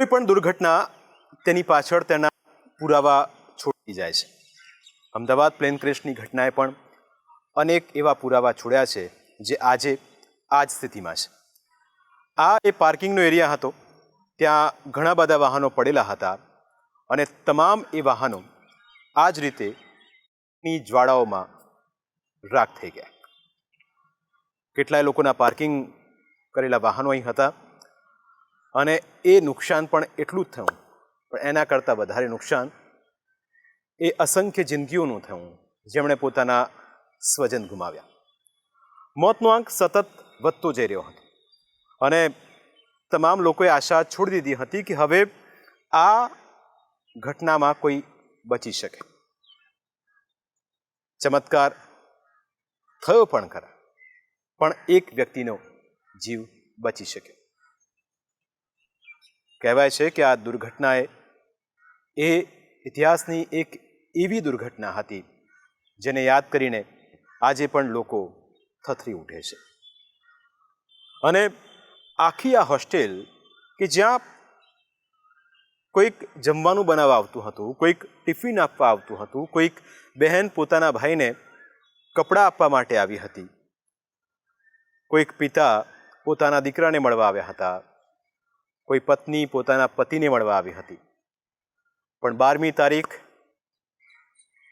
કોઈ પણ દુર્ઘટના તેની પાછળ તેના પુરાવા છોડી જાય છે. અમદાવાદ પ્લેન ક્રેશની ઘટનાએ પણ અનેક એવા પુરાવા છોડ્યા છે જે આજે આ જ સ્થિતિમાં છે. આ એ પાર્કિંગનો એરિયા હતો. ત્યાં ઘણા બધા વાહનો પડેલા હતા અને તમામ એ વાહનો આ જ રીતે ની જ્વાળાઓમાં રાખ થઈ ગયા. કેટલાય લોકોના પાર્કિંગ કરેલા વાહનો અહીં હતા અને એ નુકસાન પણ એટલું જ થયું, પણ એના કરતાં વધારે નુકસાન એ અસંખ્ય જિંદગીઓનું થયું જેમણે પોતાના સ્વજન ગુમાવ્યા. મોતનો આંક સતત વધતો જઈ રહ્યો હતો અને તમામ લોકોએ આશા છોડી દીધી હતી કે હવે આ ઘટનામાં કોઈ બચી શકે. ચમત્કાર થયો પણ ખરા, પણ એક વ્યક્તિનો જીવ બચી શક્યો. કહેવાય છે કે આ દુર્ઘટનાએ એ ઇતિહાસની એક એવી દુર્ઘટના હતી જેને યાદ કરીને આજે પણ લોકો થથરી ઉઠે છે. અને આખી આ હોસ્ટેલ કે જ્યાં કોઈક જમવાનું બનાવવા આવતું હતું, કોઈક ટિફિન આપવા આવતું હતું, કોઈક બહેન પોતાના ભાઈને કપડાં આપવા માટે આવી હતી, કોઈક પિતા પોતાના દીકરાને મળવા આવ્યા હતા, કોઈ પત્ની પોતાના પતિને મળવા આવી હતી, પણ 12મી તારીખ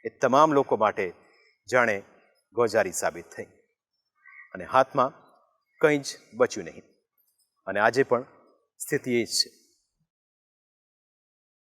એ તમામ લોકો માટે જાણે ગોઝારી સાબિત થઈ અને હાથમાં કંઈ જ બચ્યું નહીં. અને આજે પણ સ્થિતિ એ જ છે.